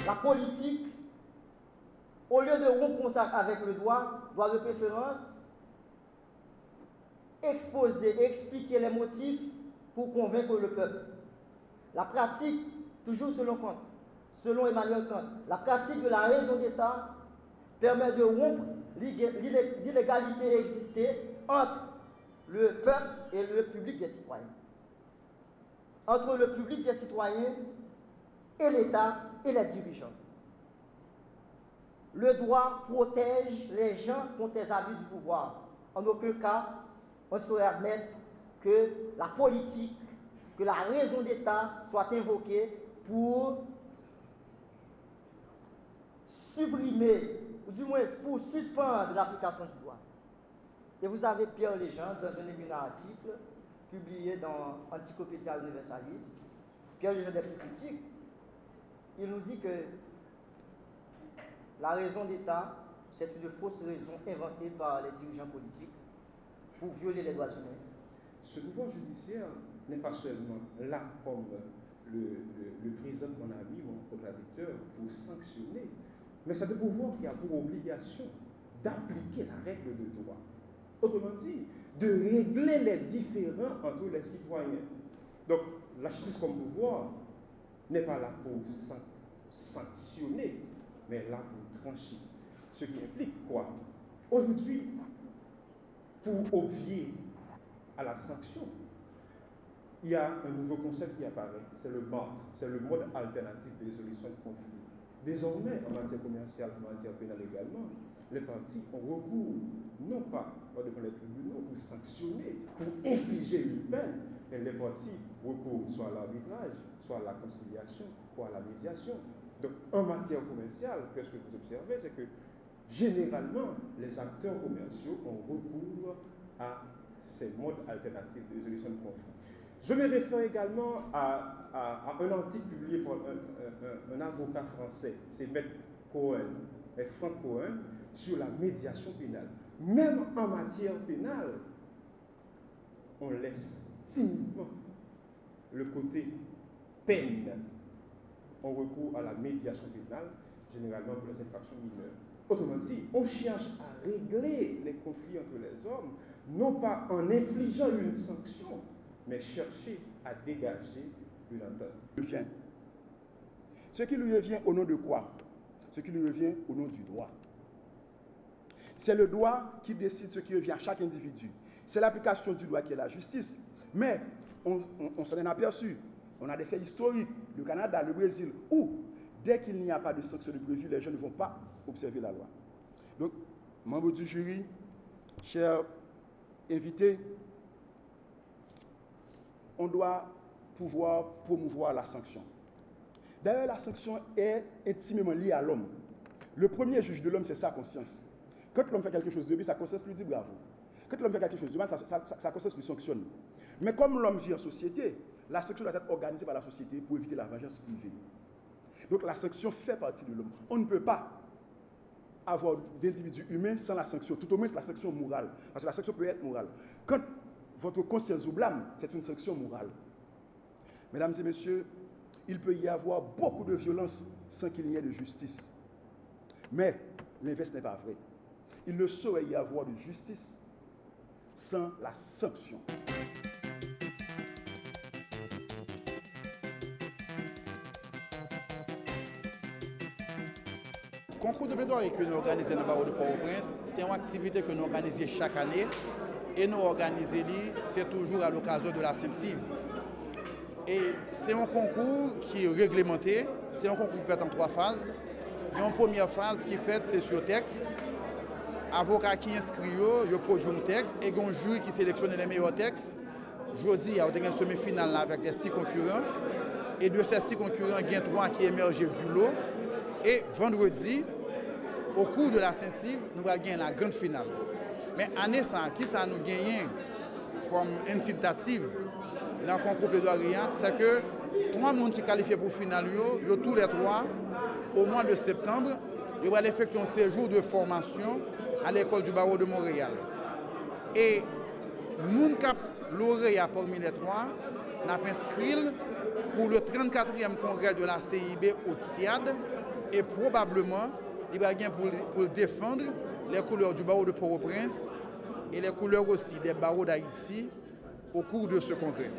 la politique, au lieu de rompre contact avec le droit, doit de préférence exposer et expliquer les motifs pour convaincre le peuple. La pratique, toujours selon Emmanuel Kant, la pratique de la raison d'État permet de rompre l'illégalité existée entre le peuple et le public des citoyens. Entre le public des citoyens et l'État et les dirigeants. Le droit protège les gens contre les abus du pouvoir. En aucun cas, on ne saurait admettre que la politique, que la raison d'État soit invoquée pour supprimer, ou du moins pour suspendre l'application du droit. Et vous avez Pierre Legendre dans un éminent article publié dans Encyclopédia Universalis. Pierre Legendre est plus critique. Il nous dit que la raison d'État, c'est une fausse raison inventée par les dirigeants politiques pour violer les droits humains. Ce pouvoir judiciaire n'est pas seulement là comme le président de mon ami, mon contradicteur, pour sanctionner, mais c'est un pouvoir qui a pour obligation d'appliquer la règle de droit. Autrement dit, de régler les différends entre les citoyens. Donc, la justice comme pouvoir n'est pas là pour sanctionner, mais là pour trancher. Ce qui implique quoi? Aujourd'hui, pour obvier à la sanction, il y a un nouveau concept qui apparaît, c'est le MARC, c'est le mode alternatif de résolution de conflits. Désormais, en matière commerciale, en matière pénale également, les parties ont recours, non pas devant les tribunaux, pour sanctionner, pour infliger une peine, mais les parties recourent soit à l'arbitrage, soit à la conciliation, ou à la médiation. Donc, en matière commerciale, ce que vous observez, c'est que généralement, les acteurs commerciaux ont recours à ces modes alternatifs de résolution de conflits. Je me réfère également à un article publié par un avocat français, c'est Maître Cohen, Franck Cohen, sur la médiation pénale. Même en matière pénale, on laisse timidement le côté peine. On recourt à la médiation pénale, généralement pour les infractions mineures. Autrement dit, on cherche à régler les conflits entre les hommes, non pas en infligeant une sanction, mais chercher à dégager une entente. Ce qui lui revient au nom de quoi? Ce qui lui revient au nom du droit. C'est le droit qui décide ce qui revient à chaque individu. C'est l'application du droit qui est la justice. Mais on s'en est aperçu. On a des faits historiques, le Canada, le Brésil, où dès qu'il n'y a pas de sanction de prévu, les gens ne vont pas observer la loi. Donc, membres du jury, chers invités, on doit pouvoir promouvoir la sanction. D'ailleurs, la sanction est intimement liée à l'homme. Le premier juge de l'homme, c'est sa conscience. Quand l'homme fait quelque chose de bien, sa conscience lui dit bravo. Quand l'homme fait quelque chose de mal, sa conscience lui sanctionne. Mais comme l'homme vit en société, la sanction doit être organisée par la société pour éviter la vengeance privée. Donc la sanction fait partie de l'homme. On ne peut pas avoir d'individus humains sans la sanction, tout au moins c'est la sanction morale. Parce que la sanction peut être morale. Quand votre conscience vous blâme, c'est une sanction morale. Mesdames et messieurs, il peut y avoir beaucoup de violence sans qu'il n'y ait de justice. Mais l'inverse n'est pas vrai. Il ne saurait y avoir de justice sans la sanction. Le concours de plaidoirie que nous organisons dans le barreau de Port-au-Prince, c'est une activité que nous organisons chaque année. Et nous organisons, c'est toujours à l'occasion de la Sainte-Sive. Et c'est un concours qui est réglementé, c'est un concours qui fait en 3 phases. Il y a une première phase qui fait, c'est sur texte. Avocat qui inscrit, il produit un texte et il y a un jury qui sélectionne les meilleurs textes. Jeudi, il y a un semi-final avec les 6 concurrents. Et de ces 6 concurrents, il y a 3 qui émergent du lot. Et vendredi, au cours de la Sainte-Sive, nous allons gagner la grande finale. Mais année ça, qui ça nous gagne comme incitative dans le concours plaidoirie, c'est que 3 personnes qui qualifient pour finale, tous les 3, au mois de septembre, ils vont effectuer un séjour de formation à l'école du barreau de Montréal. Et nous cap lauréat parmi les 3, nous avons inscrit pour le 34e congrès de la CIB au TIAD et probablement, il va gagner pour défendre les couleurs du barreau de Port-au-Prince et les couleurs aussi des barreaux d'Haïti au cours de ce congrès.